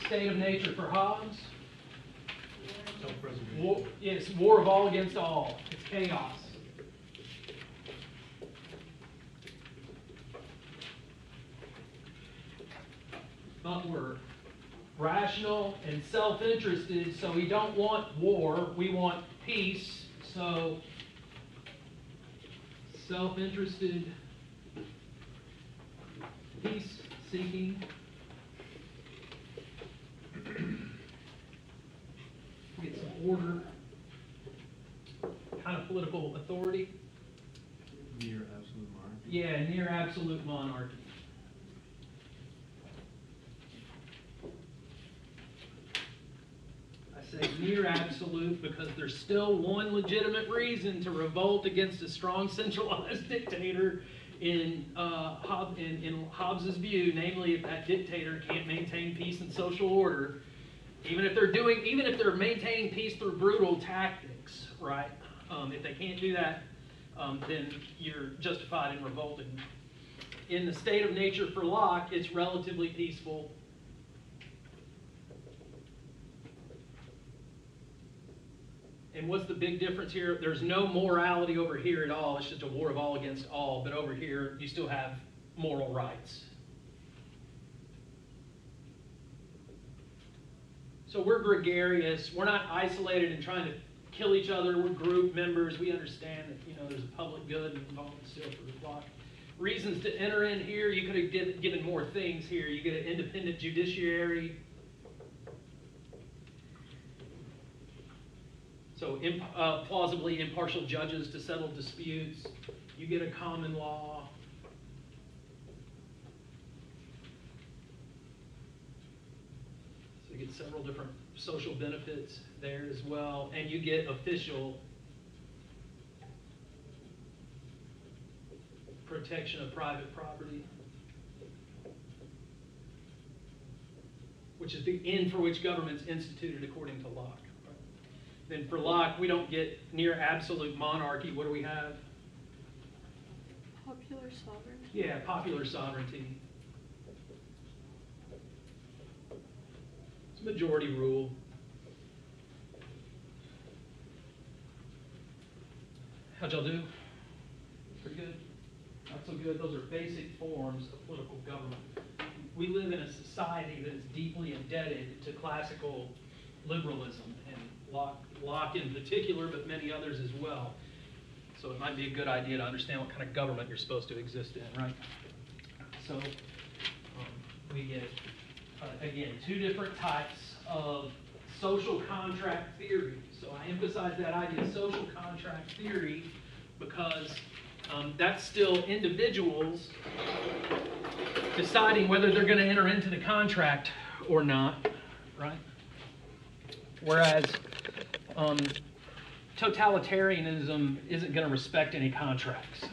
State of nature for Hobbes. Self-preservation. It's war of all against all. It's chaos. But we're rational and self-interested, so we don't want war. We want peace. So self-interested, peace-seeking. Get some order, kind of political authority. Near absolute monarchy. Yeah, near absolute monarchy. I say near absolute because there's still one legitimate reason to revolt against a strong centralized dictator in Hobbes's view, namely if that dictator can't maintain peace and social order. Even if they're maintaining peace through brutal tactics, right? If they can't do that, then you're justified in revolting. In the state of nature for Locke, it's relatively peaceful. And what's the big difference here? There's no morality over here at all. It's just a war of all against all. But over here, you still have moral rights. So we're gregarious. We're not isolated and trying to kill each other. We're group members. We understand that there's a public good involved still for the Locke. Reasons to enter in here. You could have given more things here. You get an independent judiciary. So plausibly impartial judges to settle disputes. You get a common law. You get several different social benefits there as well, and you get official protection of private property, which is the end for which government's instituted according to Locke. Then for Locke, we don't get near absolute monarchy. What do we have? Popular sovereignty. Yeah, popular sovereignty. Majority rule. How'd y'all do? Pretty good? Not so good? Those are basic forms of political government. We live in a society that is deeply indebted to classical liberalism, and Locke in particular, but many others as well. So it might be a good idea to understand what kind of government you're supposed to exist in, right? So we get again, two different types of social contract theory. So I emphasize that idea of social contract theory because that's still individuals deciding whether they're going to enter into the contract or not, right? Whereas totalitarianism isn't going to respect any contracts.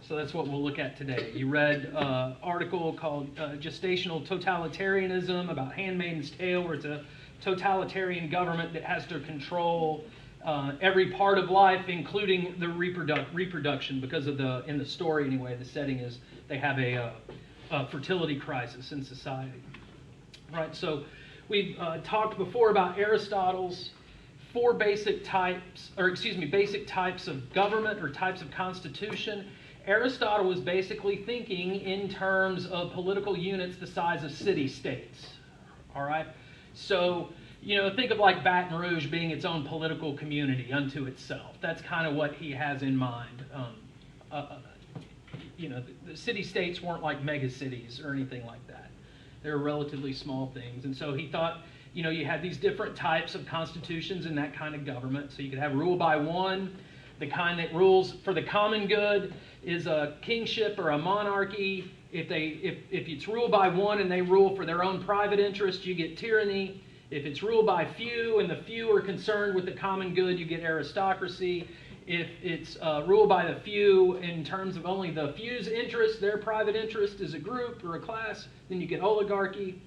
So that's what we'll look at today. You read an article called Gestational Totalitarianism about Handmaid's Tale, where it's a totalitarian government that has to control every part of life, including the reproduction, because of in the story anyway, the setting is they have a fertility crisis in society. Right, so we've talked before about Aristotle's four basic types of government or types of constitution. Aristotle was basically thinking in terms of political units the size of city-states. All right? So, think of like Baton Rouge being its own political community unto itself. That's kind of what he has in mind. The city-states weren't like megacities or anything like that. They were relatively small things. And so he thought, you had these different types of constitutions in that kind of government. So you could have rule by one. The kind that rules for the common good is a kingship or a monarchy. If it's ruled by one and they rule for their own private interest, you get tyranny. If it's ruled by few and the few are concerned with the common good, you get aristocracy. If it's ruled by the few in terms of only the few's interest, their private interest as a group or a class, then you get oligarchy.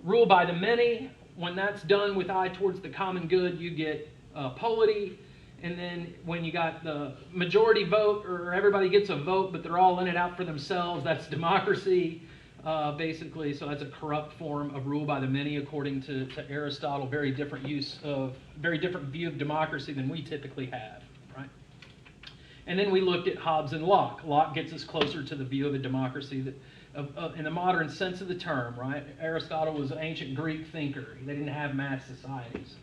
Ruled by the many, when that's done with eye towards the common good, you get polity. And then when you got the majority vote, or everybody gets a vote, but they're all in it out for themselves, that's democracy. basically. So that's a corrupt form of rule by the many, according to Aristotle. Very different view of democracy than we typically have, right? And then we looked at Hobbes and Locke. Locke gets us closer to the view of a democracy that, in the modern sense of the term, right? Aristotle was an ancient Greek thinker. They didn't have mass societies.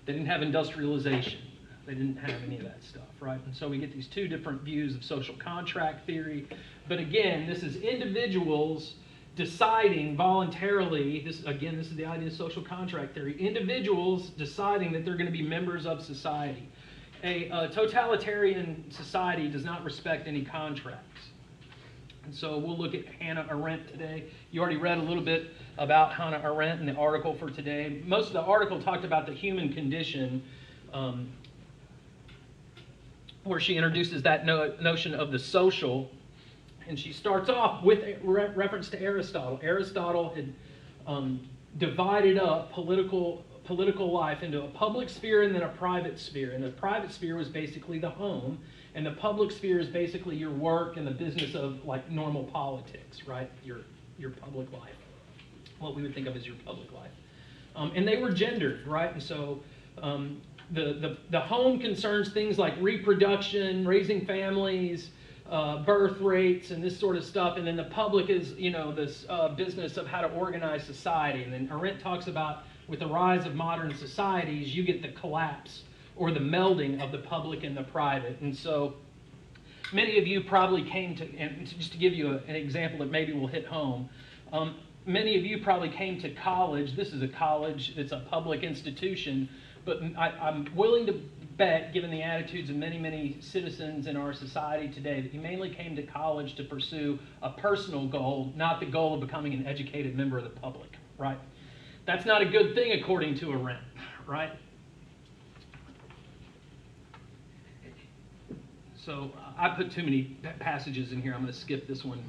They didn't have industrialization. They didn't have any of that stuff, right? And so we get these two different views of social contract theory. But again, this is individuals deciding voluntarily, this is the idea of social contract theory, individuals deciding that they're going to be members of society. A totalitarian society does not respect any contracts. And so we'll look at Hannah Arendt today. You already read a little bit about Hannah Arendt in the article for today. Most of the article talked about the human condition, where she introduces that notion of the social. And she starts off with a reference to Aristotle. Aristotle had divided up political life into a public sphere and then a private sphere. And the private sphere was basically the home, and the public sphere is basically your work and the business of like normal politics, right? Your public life, what we would think of as your public life. And they were gendered, right? And so the home concerns things like reproduction, raising families, birth rates, and this sort of stuff. And then the public is, this business of how to organize society. And then Arendt talks about, with the rise of modern societies, you get the collapse or the melding of the public and the private. And so many of you probably came to, and just to give you an example that maybe will hit home, many of you probably came to college. This is a college, it's a public institution, but I'm willing to bet, given the attitudes of many, many citizens in our society today, that you mainly came to college to pursue a personal goal, not the goal of becoming an educated member of the public, right? That's not a good thing according to Arendt, right? So I put too many passages in here. I'm going to skip this one.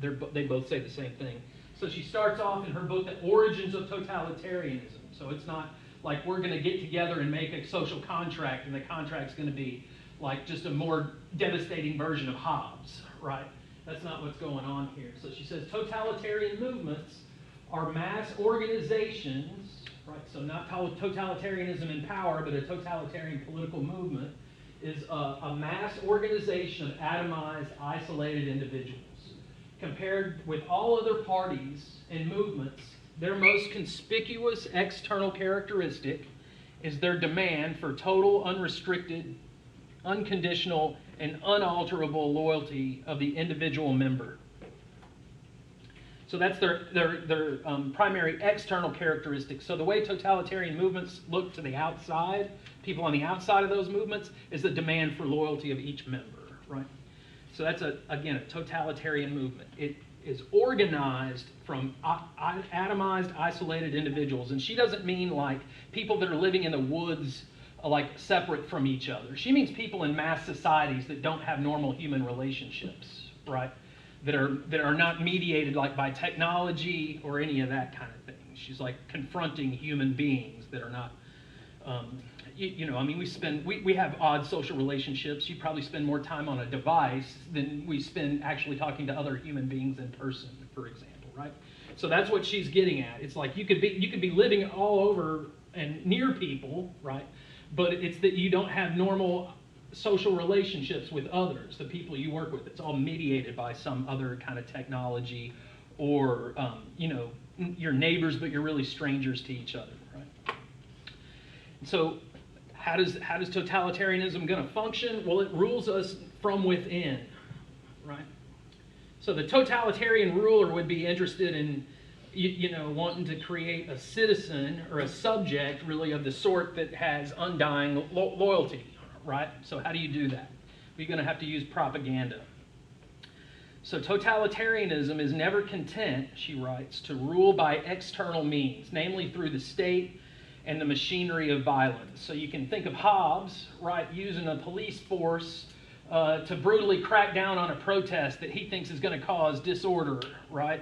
They both say the same thing. So she starts off in her book, The Origins of Totalitarianism. So it's not like we're going to get together and make a social contract, and the contract's going to be like just a more devastating version of Hobbes, right? That's not what's going on here. So she says totalitarian movements are mass organizations, right? So not totalitarianism in power, but a totalitarian political movement is a mass organization of atomized, isolated individuals. Compared with all other parties and movements, their most conspicuous external characteristic is their demand for total, unrestricted, unconditional, and unalterable loyalty of the individual member. So that's their primary external characteristic. So the way totalitarian movements look to the outside, people on the outside of those movements, is the demand for loyalty of each member, right? So that's, again, a totalitarian movement. It is organized from atomized, isolated individuals. And she doesn't mean like people that are living in the woods, like separate from each other. She means people in mass societies that don't have normal human relationships, right? That are not mediated like by technology or any of that kind of thing. She's like confronting human beings that are not, we have odd social relationships. You probably spend more time on a device than we spend actually talking to other human beings in person, for example, right? So that's what she's getting at. It's like you could be living all over and near people, right? But it's that you don't have normal social relationships with others, the people you work with. It's all mediated by some other kind of technology, or your neighbors, but you're really strangers to each other, right? So how does totalitarianism going to function? Well, it rules us from within, right? So the totalitarian ruler would be interested in wanting to create a citizen or a subject really of the sort that has undying loyalty, right? So how do you do that? You're going to have to use propaganda. So totalitarianism is never content, she writes, to rule by external means, namely through the state and the machinery of violence. So you can think of Hobbes, right, using a police force to brutally crack down on a protest that he thinks is going to cause disorder, right?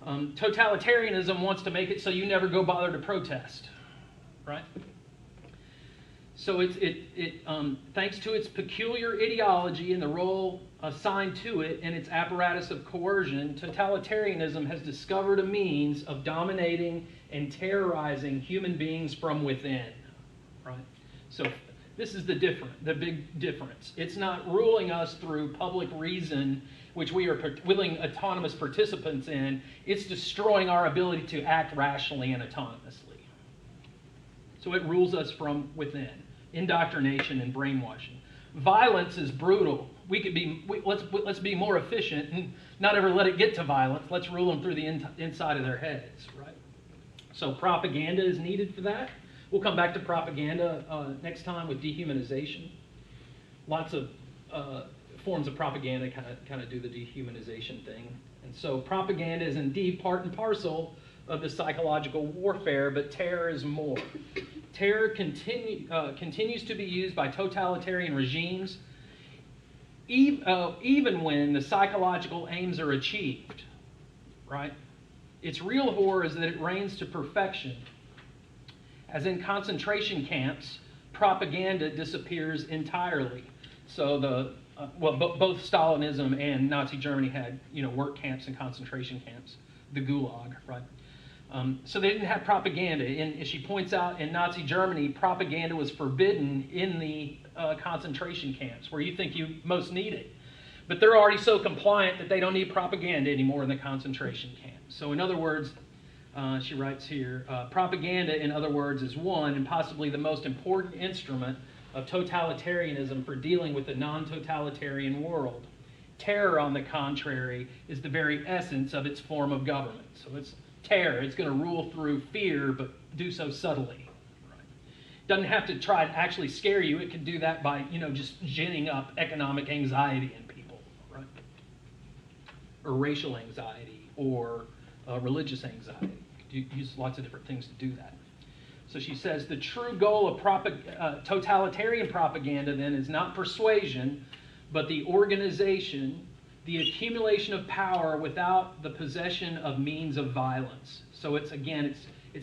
Totalitarianism wants to make it so you never go bother to protest, right? So it thanks to its peculiar ideology and the role assigned to it in its apparatus of coercion, totalitarianism has discovered a means of dominating and terrorizing human beings from within. Right? So this is the big difference. It's not ruling us through public reason, which we are willing autonomous participants in. It's destroying our ability to act rationally and autonomously. So it rules us from within. Indoctrination and brainwashing. Violence is brutal. Let's be more efficient and not ever let it get to violence. Let's rule them through the inside of their heads, right? So propaganda is needed for that. We'll come back to propaganda next time with dehumanization. Lots of forms of propaganda kind of do the dehumanization thing. And so propaganda is indeed part and parcel of the psychological warfare, but terror is more. Terror continues to be used by totalitarian regimes even when the psychological aims are achieved, right? Its real horror is that it reigns to perfection. As in concentration camps, propaganda disappears entirely. So both Stalinism and Nazi Germany had, work camps and concentration camps, the Gulag, right? So they didn't have propaganda. And as she points out, in Nazi Germany, propaganda was forbidden in the concentration camps, where you think you most need it. But they're already so compliant that they don't need propaganda anymore in the concentration camps. So in other words, she writes here, propaganda, in other words, is one and possibly the most important instrument of totalitarianism for dealing with the non-totalitarian world. Terror, on the contrary, is the very essence of its form of government. So it's terror. It's going to rule through fear, but do so subtly. Right? Doesn't have to try and actually scare you. It can do that by, just ginning up economic anxiety in people, right? Or racial anxiety, or religious anxiety. You use lots of different things to do that. So she says the true goal of totalitarian propaganda then is not persuasion, but the organization, the accumulation of power without the possession of means of violence. So it's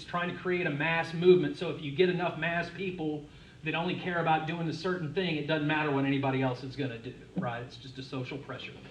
trying to create a mass movement. So if you get enough mass people that only care about doing a certain thing, it doesn't matter what anybody else is going to do, right? It's just a social pressure thing.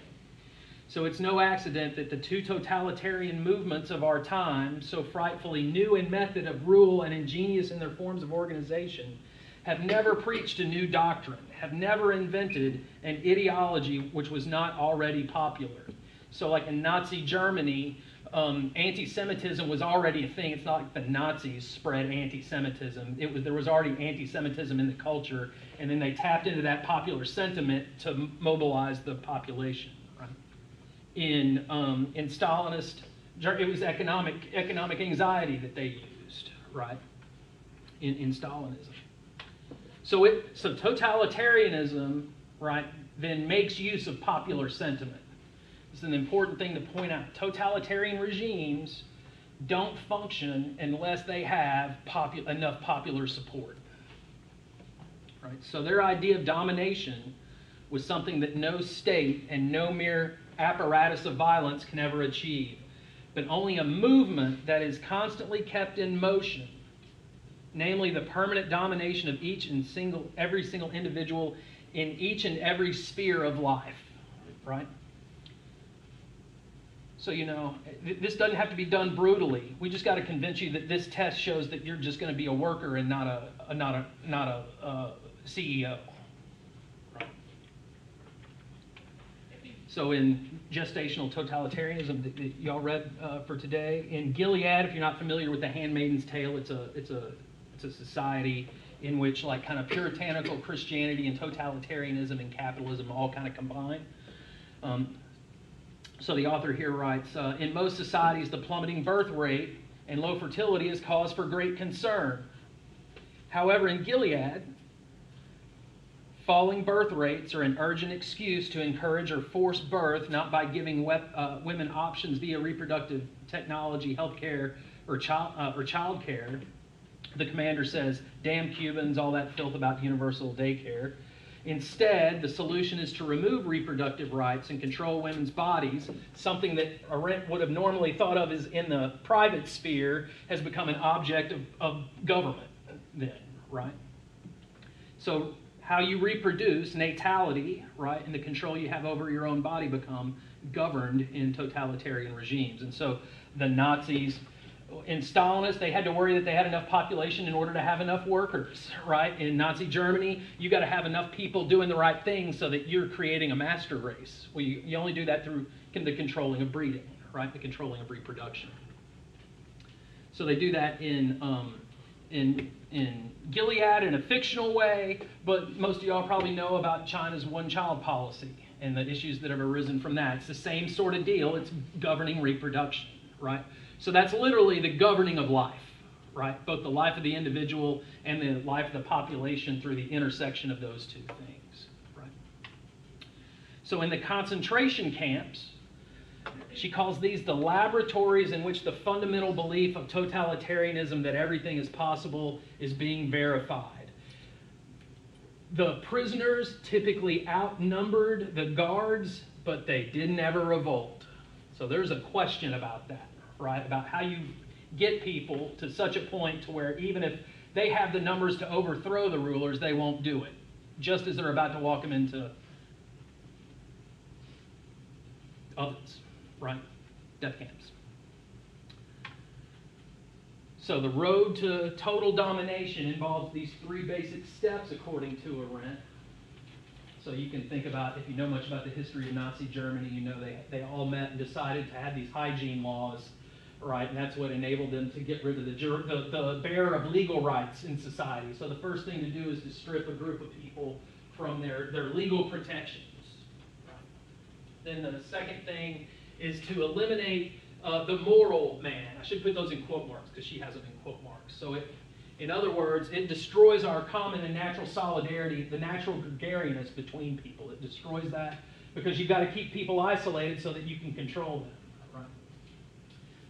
So it's no accident that the two totalitarian movements of our time, so frightfully new in method of rule and ingenious in their forms of organization, have never preached a new doctrine, have never invented an ideology which was not already popular. So like in Nazi Germany, anti-Semitism was already a thing. It's not like the Nazis spread anti-Semitism. There was already anti-Semitism in the culture, and then they tapped into that popular sentiment to mobilize the population. Right? In Stalinist, it was economic anxiety that they used, right? In Stalinism. So totalitarianism, right, then makes use of popular sentiment. It's an important thing to point out. Totalitarian regimes don't function unless they have enough popular support. Right? So their idea of domination was something that no state and no mere apparatus of violence can ever achieve, but only a movement that is constantly kept in motion, namely the permanent domination of every single individual in each and every sphere of life, right? So, this doesn't have to be done brutally. We just got to convince you that this test shows that you're just going to be a worker and not a CEO. Right? So in Gestational Totalitarianism that y'all read for today, in Gilead, if you're not familiar with The Handmaid's Tale, it's a society in which like kind of puritanical Christianity and totalitarianism and capitalism all kind of combine. So the author here writes, in most societies, the plummeting birth rate and low fertility is cause for great concern. However, in Gilead, falling birth rates are an urgent excuse to encourage or force birth, not by giving women options via reproductive technology, healthcare, or child care. The commander says, damn Cubans, all that filth about universal daycare. Instead, the solution is to remove reproductive rights and control women's bodies. Something that Arendt would have normally thought of as in the private sphere has become an object of government then, right? So how you reproduce, natality, right, and the control you have over your own body become governed in totalitarian regimes. And so the Nazis and Stalinists, they had to worry that they had enough population in order to have enough workers, right? In Nazi Germany, you got to have enough people doing the right thing so that you're creating a master race. Well, you only do that through the controlling of breeding, right? The controlling of reproduction. So they do that in Gilead in a fictional way, but most of y'all probably know about China's one-child policy and the issues that have arisen from that. It's the same sort of deal. It's governing reproduction, right? So that's literally the governing of life, right? Both the life of the individual and the life of the population through the intersection of those two things, right? So in the concentration camps, she calls these the laboratories in which the fundamental belief of totalitarianism that everything is possible is being verified. The prisoners typically outnumbered the guards, but they didn't ever revolt. So there's a question about that, right? About how you get people to such a point to where even if they have the numbers to overthrow the rulers, they won't do it, just as they're about to walk them into ovens, right? Death camps. So the road to total domination involves these three basic steps, according to Arendt. So you can think about, if you know much about the history of Nazi Germany, you know they all met and decided to have these hygiene laws, right? And that's what enabled them to get rid of the bearer of legal rights in society. So the first thing to do is to strip a group of people from their legal protections. Then the second thing is to eliminate the moral man. I should put those in quote marks because she has them in quote marks. So in other words, it destroys our common and natural solidarity, the natural gregarious between people. It destroys that because you've got to keep people isolated so that you can control them. Right?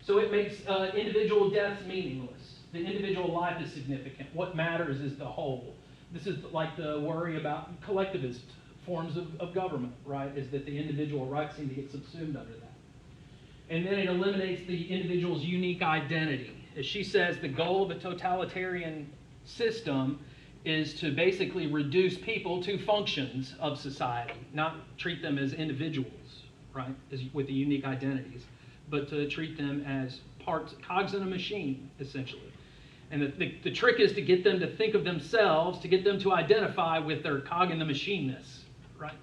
So it makes individual deaths meaningless. The individual life is significant. What matters is the whole. This is like the worry about collectivist forms of government, right? Is that the individual rights seem to get subsumed under that. And then it eliminates the individual's unique identity. As she says, the goal of a totalitarian system is to basically reduce people to functions of society, not treat them as individuals, right, with the unique identities, but to treat them as parts, cogs in a machine, essentially. And the trick is to get them to think of themselves, to get them to identify with their cog in the machine-ness, right?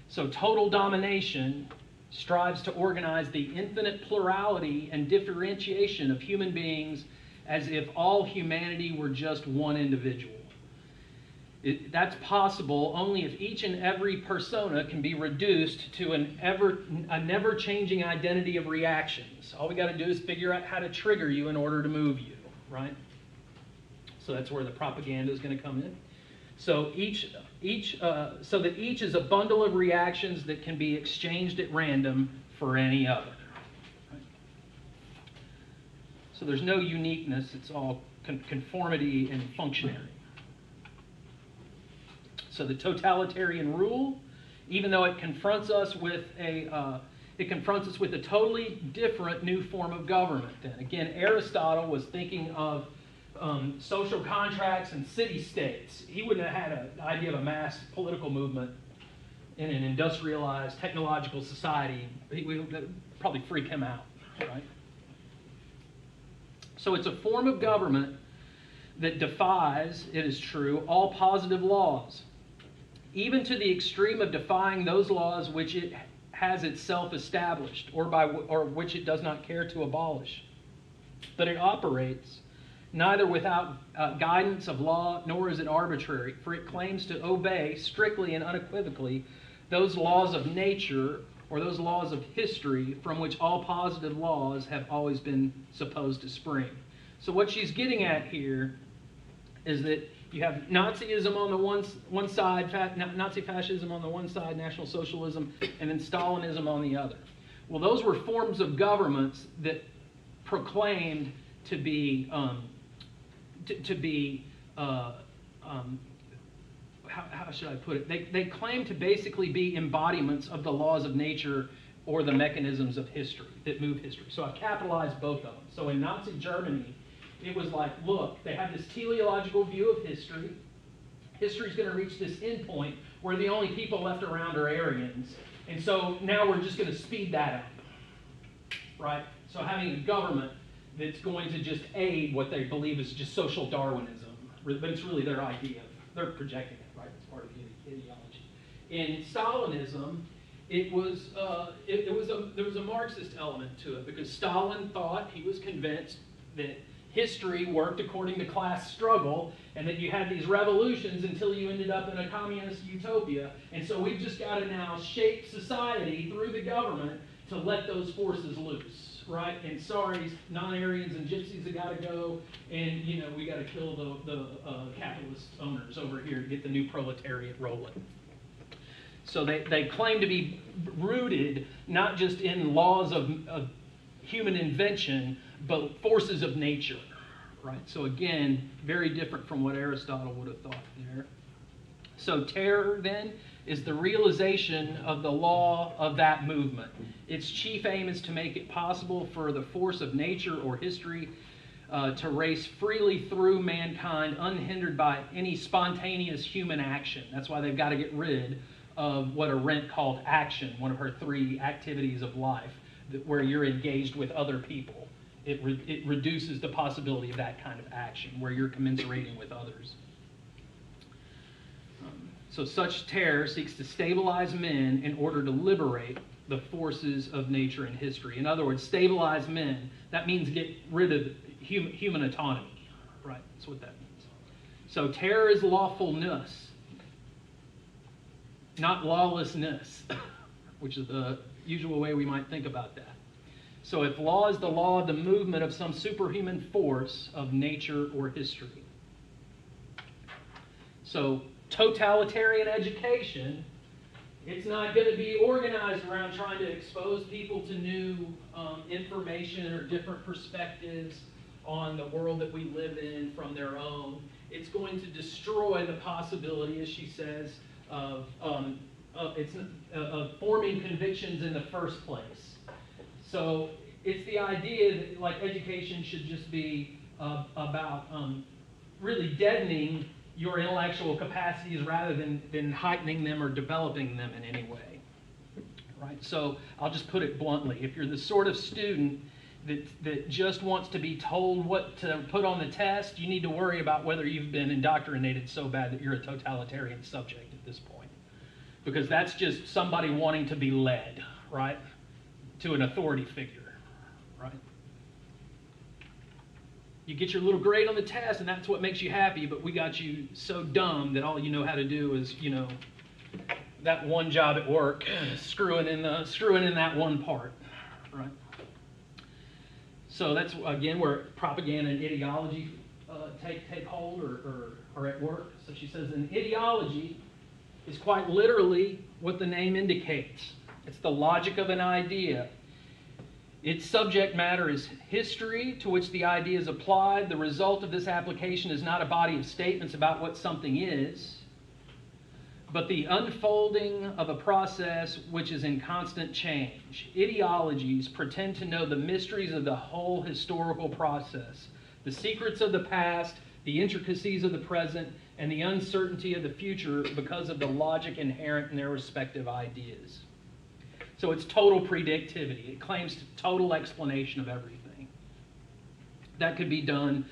So total domination strives to organize the infinite plurality and differentiation of human beings as if all humanity were just one individual. That's possible only if each and every persona can be reduced to a never-changing identity of reactions. All we got to do is figure out how to trigger you in order to move you, right? So that's where the propaganda is going to come in. So so that each is a bundle of reactions that can be exchanged at random for any other. Right? So there's no uniqueness, it's all conformity and functionary. So the totalitarian rule, even though it confronts us with a totally different new form of government. Then again, Aristotle was thinking of social contracts and city-states. He wouldn't have had an idea of a mass political movement in an industrialized, technological society. It would probably freak him out, right? So it's a form of government that defies, it is true, all positive laws, even to the extreme of defying those laws which it has itself established or which it does not care to abolish. But it operates neither without guidance of law, nor is it arbitrary, for it claims to obey strictly and unequivocally those laws of nature or those laws of history from which all positive laws have always been supposed to spring. So what she's getting at here is that you have Nazism on the one side, Nazi fascism on the one side, National Socialism, and then Stalinism on the other. Well, those were forms of governments that proclaimed to be how should I put it? They claim to basically be embodiments of the laws of nature or the mechanisms of history that move history. So I capitalized both of them. So in Nazi Germany, it was like, look, they have this teleological view of history, history's going to reach this end point where the only people left around are Aryans. And so now we're just going to speed that up, right? So having a government that's going to just aid what they believe is just social Darwinism, but it's really their idea. They're projecting it, right? It's part of the ideology. In Stalinism, there was a Marxist element to it because Stalin thought, he was convinced that history worked according to class struggle and that you had these revolutions until you ended up in a communist utopia. And so we've just got to now shape society through the government to let those forces loose, right? And sorry, non-Aryans and gypsies have got to go, and we got to kill the capitalist owners over here to get the new proletariat rolling. So they claim to be rooted not just in laws of human invention, but forces of nature, right? So again, very different from what Aristotle would have thought there. So terror, then, is the realization of the law of that movement. Its chief aim is to make it possible for the force of nature or history to race freely through mankind unhindered by any spontaneous human action. That's why they've got to get rid of what Arendt called action, one of her 3 activities of life, where you're engaged with other people. It reduces the possibility of that kind of action, where you're commensurating with others. So such terror seeks to stabilize men in order to liberate the forces of nature and history. In other words, stabilize men, that means get rid of human autonomy, right? That's what that means. So terror is lawfulness, not lawlessness, which is the usual way we might think about that. So if law is the law of the movement of some superhuman force of nature or history. So totalitarian education, it's not going to be organized around trying to expose people to new information or different perspectives on the world that we live in from their own. It's going to destroy the possibility, as she says, of forming convictions in the first place. So it's the idea that like education should just be about really deadening your intellectual capacities rather than heightening them or developing them in any way. Right? So I'll just put it bluntly. If you're the sort of student that just wants to be told what to put on the test, you need to worry about whether you've been indoctrinated so bad that you're a totalitarian subject at this point. Because that's just somebody wanting to be led, right, to an authority figure, right? You get your little grade on the test, and that's what makes you happy, but we got you so dumb that all you know how to do is, that one job at work, screwing in that one part, right? So that's, again, where propaganda and ideology take hold or are at work. So she says, an ideology is quite literally what the name indicates. It's the logic of an idea. Its subject matter is history to which the idea is applied. The result of this application is not a body of statements about what something is, but the unfolding of a process which is in constant change. Ideologies pretend to know the mysteries of the whole historical process, the secrets of the past, the intricacies of the present, and the uncertainty of the future because of the logic inherent in their respective ideas. So it's total predictivity. It claims total explanation of everything. That could be done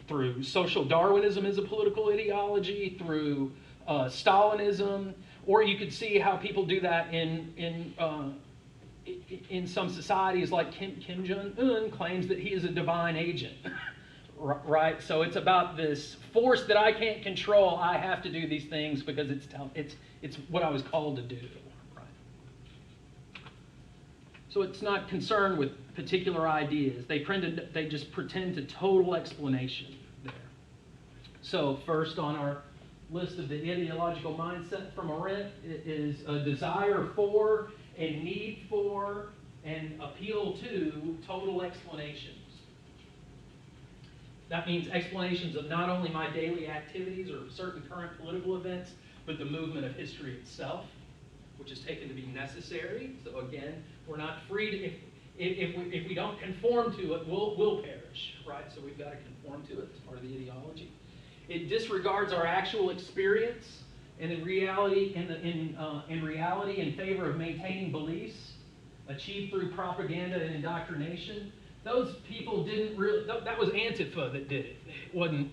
through social Darwinism as a political ideology, through Stalinism, or you could see how people do that in some societies, like Kim Jong-un claims that he is a divine agent. Right? So it's about this force that I can't control. I have to do these things because it's what I was called to do. Right? So it's not concerned with particular ideas. They just pretend to total explanation there. So first on our list of the ideological mindset from Arendt is a desire for, a need for, and appeal to total explanations. That means explanations of not only my daily activities or certain current political events, but the movement of history itself, which is taken to be necessary. So again, we're not free to, if we don't conform to it, we'll perish, right? So we've got to conform to it as part of the ideology. It disregards our actual experience, and in reality, in favor of maintaining beliefs achieved through propaganda and indoctrination. Those people didn't really. That was Antifa that did it. It wasn't,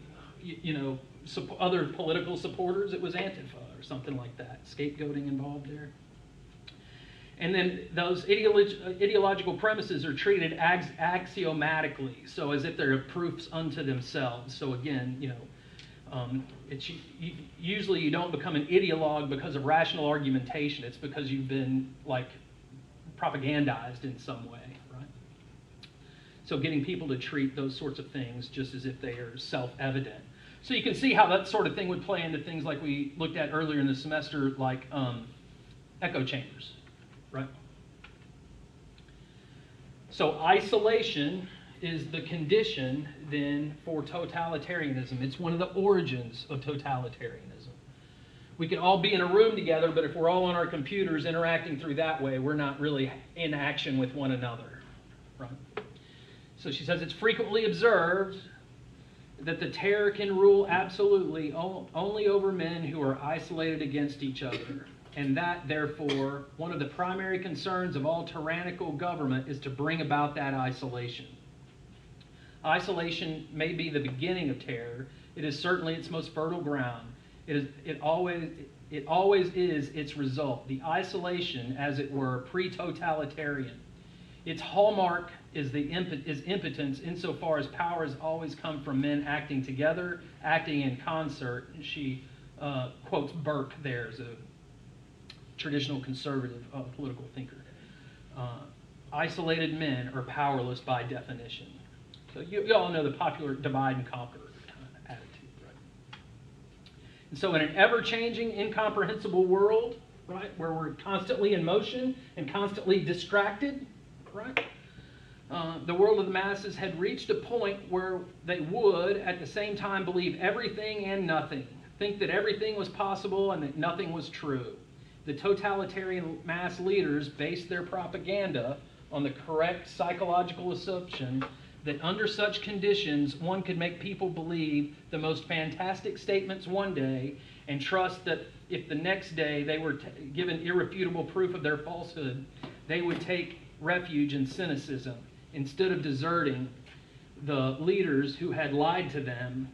other political supporters. It was Antifa or something like that. Scapegoating involved there. And then those ideological premises are treated axiomatically, so as if they're proofs unto themselves. So again, usually you don't become an ideologue because of rational argumentation. It's because you've been propagandized in some way, right? So getting people to treat those sorts of things just as if they are self-evident. So you can see how that sort of thing would play into things like we looked at earlier in the semester, like echo chambers. Right? So isolation is the condition then for totalitarianism. It's one of the origins of totalitarianism. We can all be in a room together, but if we're all on our computers interacting through that way, we're not really in action with one another. Right? So she says it's frequently observed that the terror can rule absolutely only over men who are isolated against each other. And that, therefore, one of the primary concerns of all tyrannical government is to bring about that isolation. Isolation may be the beginning of terror. It is certainly its most fertile ground. It always is its result. The isolation, as it were, pre-totalitarian. Its hallmark is impotence insofar as power has always come from men acting together, acting in concert. And she quotes Burke there as a traditional conservative political thinker. Isolated men are powerless by definition. So you all know the popular divide and conquer kind of attitude, right? And so in an ever-changing, incomprehensible world, right, where we're constantly in motion and constantly distracted, right, the world of the masses had reached a point where they would, at the same time, believe everything and nothing, think that everything was possible and that nothing was true. The totalitarian mass leaders based their propaganda on the correct psychological assumption that under such conditions, one could make people believe the most fantastic statements one day and trust that if the next day they were given irrefutable proof of their falsehood, they would take refuge in cynicism instead of deserting the leaders who had lied to them.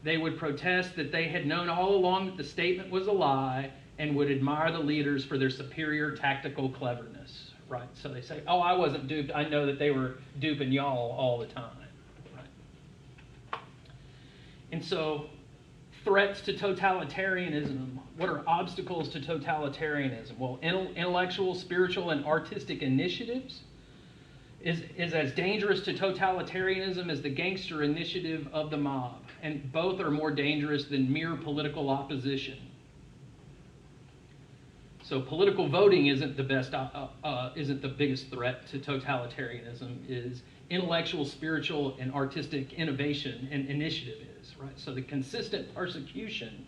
They would protest that they had known all along that the statement was a lie and would admire the leaders for their superior tactical cleverness, right? So they say, oh, I wasn't duped. I know that they were duping y'all all the time, right? And so threats to totalitarianism, what are obstacles to totalitarianism? Well, intellectual, spiritual, and artistic initiatives is as dangerous to totalitarianism as the gangster initiative of the mob, and both are more dangerous than mere political opposition. So political voting isn't the biggest threat to totalitarianism. Is intellectual, spiritual, and artistic innovation and initiative is, right? So the consistent persecution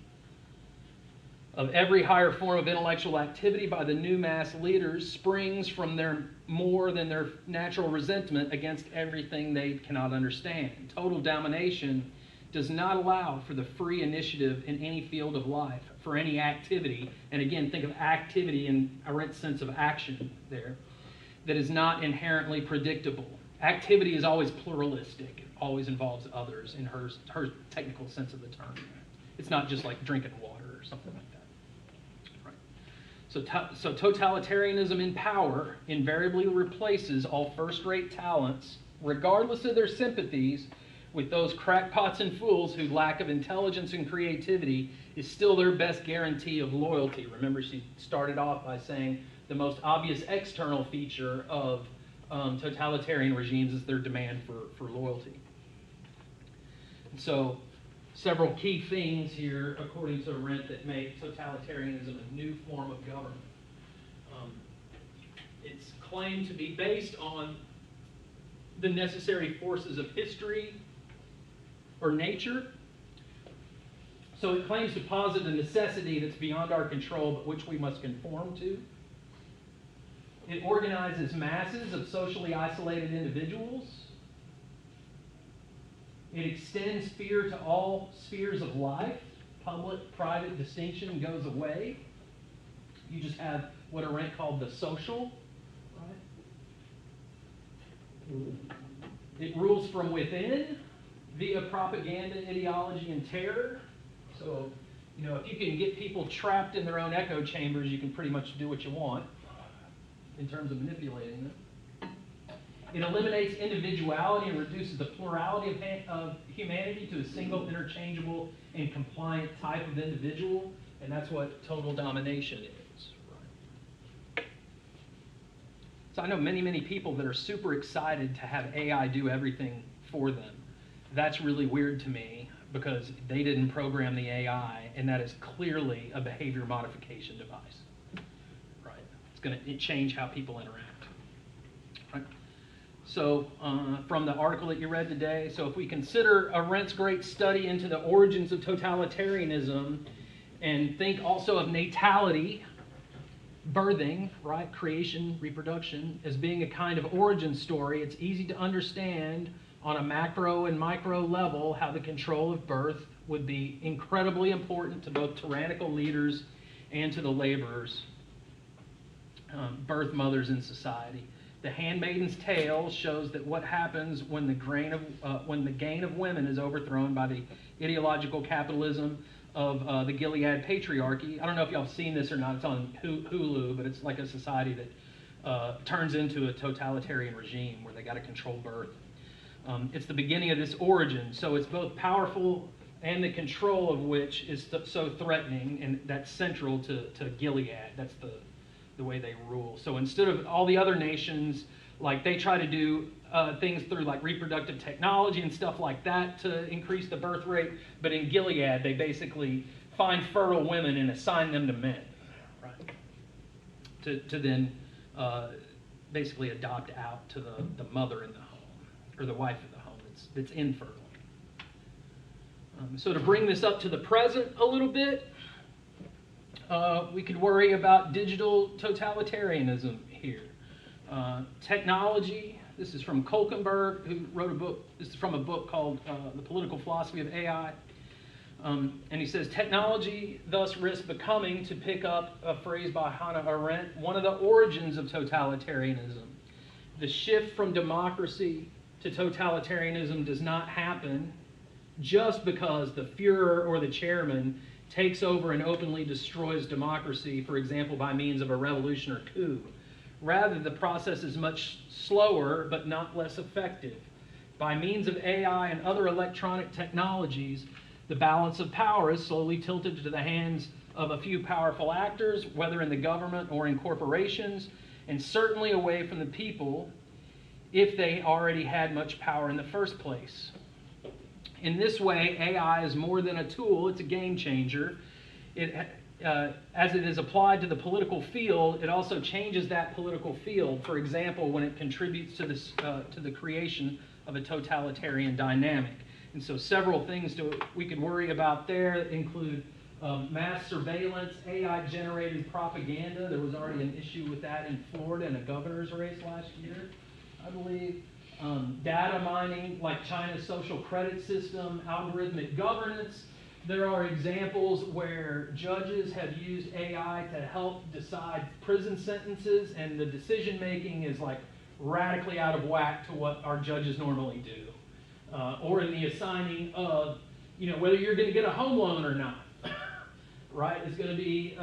of every higher form of intellectual activity by the new mass leaders springs from their more than their natural resentment against everything they cannot understand. Total domination does not allow for the free initiative in any field of life, for any activity, and again, think of activity in Arendt's sense of action there, that is not inherently predictable. Activity is always pluralistic. It always involves others in her technical sense of the term. It's not just like drinking water or something like that. Right. So totalitarianism in power invariably replaces all first-rate talents, regardless of their sympathies, with those crackpots and fools whose lack of intelligence and creativity is still their best guarantee of loyalty. Remember, she started off by saying the most obvious external feature of totalitarian regimes is their demand for loyalty. And so, several key things here, according to Arendt, that make totalitarianism a new form of government. It's claimed to be based on the necessary forces of history or nature. So it claims to posit a necessity that's beyond our control, but which we must conform to. It organizes masses of socially isolated individuals. It extends fear to all spheres of life. Public-private distinction goes away. You just have what Arendt called the social, right? It rules from within via propaganda, ideology, and terror. So, if you can get people trapped in their own echo chambers, you can pretty much do what you want in terms of manipulating them. It eliminates individuality and reduces the plurality of humanity to a single, interchangeable, and compliant type of individual, and that's what total domination is. Right? So I know many, many people that are super excited to have AI do everything for them. That's really weird to me because they didn't program the AI, and that is clearly a behavior modification device. Right? It's going to change how people interact. Right? So from the article that you read today, so if we consider Arendt's great study into the origins of totalitarianism and think also of natality, birthing, right, creation, reproduction, as being a kind of origin story, it's easy to understand on a macro and micro level how the control of birth would be incredibly important to both tyrannical leaders and to the laborers, birth mothers in society. The Handmaid's Tale shows that what happens when the gain of women is overthrown by the ideological capitalism of the Gilead patriarchy. I don't know if y'all have seen this or not. It's on Hulu, but it's like a society that turns into a totalitarian regime where they got to control birth. It's the beginning of this origin, so it's both powerful and the control of which is so threatening, and that's central to Gilead. That's the way they rule. So instead of all the other nations, like they try to do things through like reproductive technology and stuff like that to increase the birth rate, but in Gilead they basically find fertile women and assign them to men, right? To then basically adopt out to the mother in the home, or the wife of the home that's infertile. So to bring this up to the present a little bit, we could worry about digital totalitarianism here. Technology, this is from Kolkenberg, who wrote a book, this is from a book called The Political Philosophy of AI. And he says, technology thus risks becoming, to pick up a phrase by Hannah Arendt, one of the origins of totalitarianism. The shift from democracy to totalitarianism does not happen just because the Führer or the chairman takes over and openly destroys democracy, for example, by means of a revolution or coup. Rather, the process is much slower, but not less effective. By means of AI and other electronic technologies, the balance of power is slowly tilted to the hands of a few powerful actors, whether in the government or in corporations, and certainly away from the people if they already had much power in the first place. In this way, AI is more than a tool, it's a game changer. As it is applied to the political field, it also changes that political field. For example, when it contributes to the creation of a totalitarian dynamic. And so several things we could worry about there include mass surveillance, AI-generated propaganda. There was already an issue with that in Florida in a governor's race last year, I believe. Data mining, like China's social credit system, algorithmic governance. There are examples where judges have used AI to help decide prison sentences, and the decision making is like radically out of whack to what our judges normally do. Or in the assigning of, whether you're going to get a home loan or not, right? It's going to be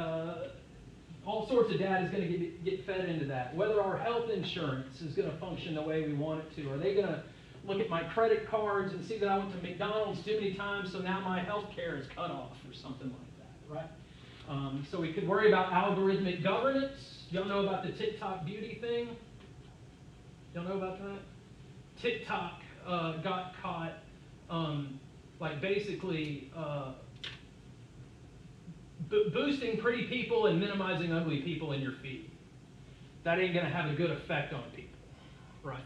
all sorts of data is going to get fed into that. Whether our health insurance is going to function the way we want it to. Are they going to look at my credit cards and see that I went to McDonald's too many times, so now my health care is cut off or something like that, right? So we could worry about algorithmic governance. Y'all know about the TikTok beauty thing? Y'all know about that? TikTok got caught, basically boosting pretty people and minimizing ugly people in your feed. That ain't going to have a good effect on people, right?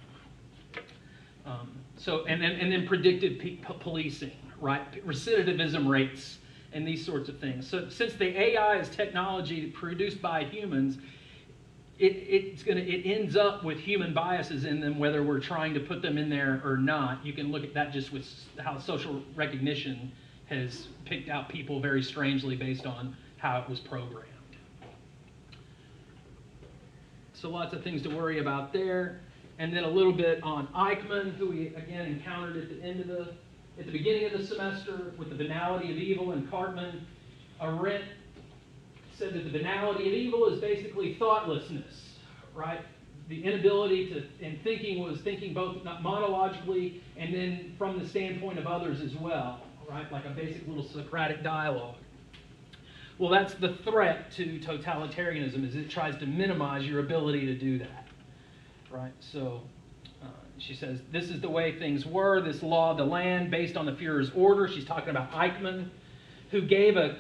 And then predictive policing, right? Recidivism rates and these sorts of things. So since the AI is technology produced by humans, it ends up with human biases in them, whether we're trying to put them in there or not. You can look at that just with how social recognition has picked out people very strangely based on how it was programmed. So lots of things to worry about there. And then a little bit on Eichmann, who we again encountered at the beginning of the semester with the banality of evil, and Cartman. Arendt said that the banality of evil is basically thoughtlessness, right? The inability in thinking was thinking both not monologically and then from the standpoint of others as well, right? Like a basic little Socratic dialogue. Well, that's the threat to totalitarianism, is it tries to minimize your ability to do that, right? So she says, this is the way things were, this law of the land based on the Führer's order. She's talking about Eichmann, who gave a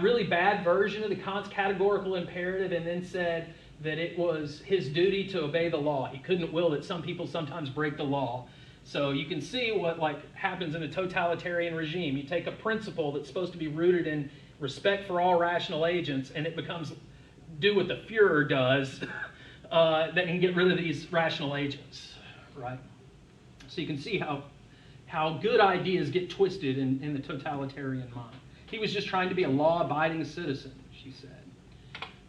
really bad version of the Kant's categorical imperative and then said that it was his duty to obey the law. He couldn't will that some people sometimes break the law. So you can see what happens in a totalitarian regime. You take a principle that's supposed to be rooted in respect for all rational agents, and it becomes do what the Führer does that can get rid of these rational agents, right? So you can see how good ideas get twisted in the totalitarian mind. He was just trying to be a law-abiding citizen, she said.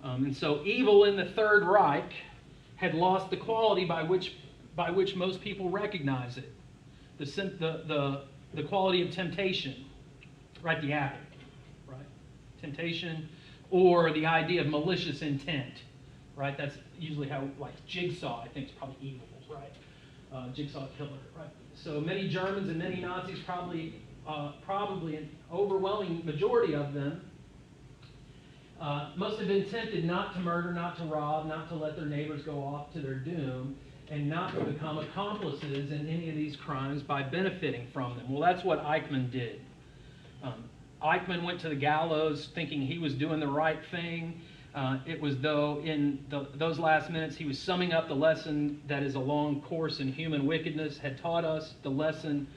And so evil in the Third Reich had lost the quality by which most people recognize it. The quality of temptation, right? The apple, right? Temptation, or the idea of malicious intent, right? That's usually how, Jigsaw, I think, is probably evil, right? Jigsaw killer, right? So many Germans and many Nazis, probably an overwhelming majority of them, must have been tempted not to murder, not to rob, not to let their neighbors go off to their doom, and not to become accomplices in any of these crimes by benefiting from them. Well, that's what Eichmann did. Eichmann went to the gallows thinking he was doing the right thing. It was though in those last minutes he was summing up the lesson that is a long course in human wickedness had taught us, the lesson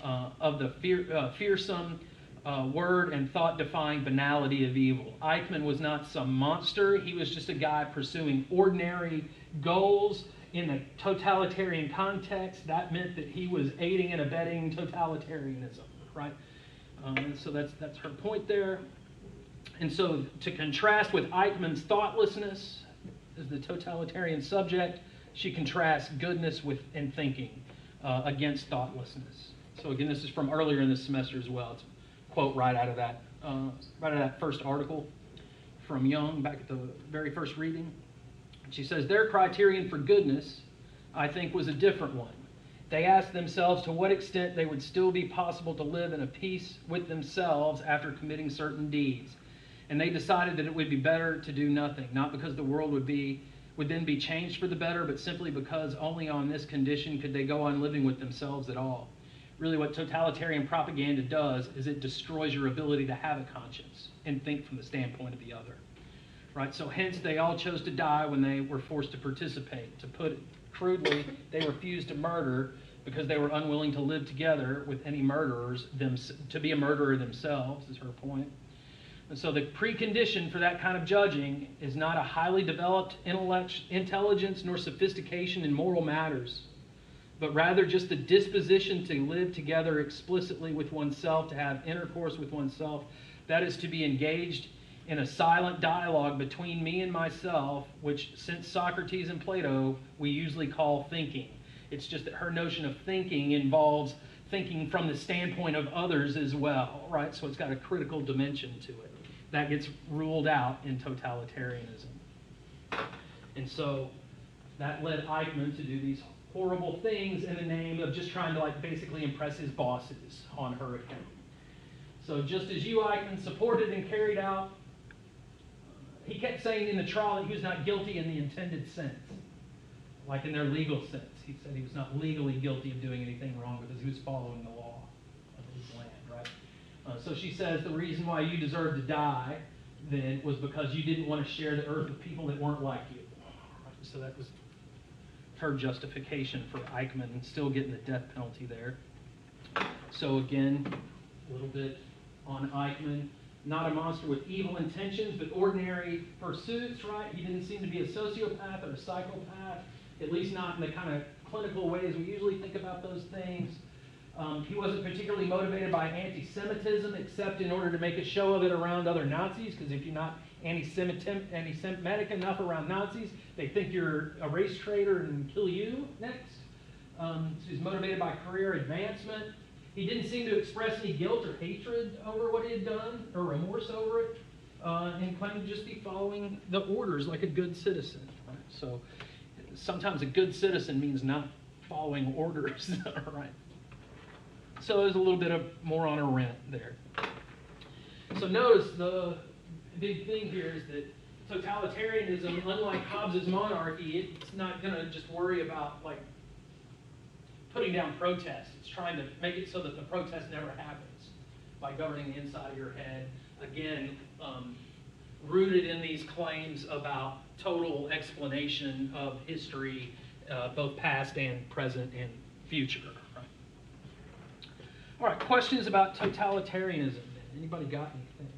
of the fearsome word and thought-defying banality of evil. Eichmann was not some monster. He was just a guy pursuing ordinary goals in a totalitarian context. That meant that he was aiding and abetting totalitarianism, right? So that's her point there. And so to contrast with Eichmann's thoughtlessness as the totalitarian subject, she contrasts goodness and thinking against thoughtlessness. So again, this is from earlier in the semester as well. It's a quote right out of that first article from Young back at the very first reading. She says, their criterion for goodness, I think, was a different one. They asked themselves to what extent they would still be possible to live in a peace with themselves after committing certain deeds. And they decided that it would be better to do nothing, not because the world would then be changed for the better, but simply because only on this condition could they go on living with themselves at all. Really what totalitarian propaganda does is it destroys your ability to have a conscience and think from the standpoint of the other. Right? So hence they all chose to die when they were forced to participate. To put it crudely, they refused to murder because they were unwilling to live together with any murderers, to be a murderer themselves, is her point. And so the precondition for that kind of judging is not a highly developed intelligence nor sophistication in moral matters, but rather just the disposition to live together explicitly with oneself, to have intercourse with oneself. That is to be engaged in a silent dialogue between me and myself, which since Socrates and Plato, we usually call thinking. It's just that her notion of thinking involves thinking from the standpoint of others as well, right? So it's got a critical dimension to it. That gets ruled out in totalitarianism. And so that led Eichmann to do these horrible things in the name of just trying to basically impress his bosses on her account. So just as you, Eichmann, supported and carried out, he kept saying in the trial that he was not guilty in the intended sense, like in their legal sense. He said he was not legally guilty of doing anything wrong because he was following the law of his land, right? So she says the reason why you deserved to die then was because you didn't want to share the earth with people that weren't like you. So that was her justification for Eichmann and still getting the death penalty there. So again, a little bit on Eichmann. not a monster with evil intentions, but ordinary pursuits, right? He didn't seem to be a sociopath or a psychopath, at least not in the kind of clinical ways we usually think about those things. He wasn't particularly motivated by anti-Semitism, except in order to make a show of it around other Nazis, because if you're not anti-Semitic enough around Nazis, they think you're a race traitor and kill you next. So he's motivated by career advancement. He didn't seem to express any guilt or hatred over what he had done, or remorse over it, and claimed to just be following the orders like a good citizen. Right? So sometimes a good citizen means not following orders, right? So there's a little bit of more on Arendt there. So notice the big thing here is that totalitarianism, unlike Hobbes's monarchy, it's not going to just worry about like putting down protests. It's trying to make it so that the protest never happens by governing the inside of your head. Again, rooted in these claims about total explanation of history, both past and present and future. Right? All right, questions about totalitarianism? Anybody got anything?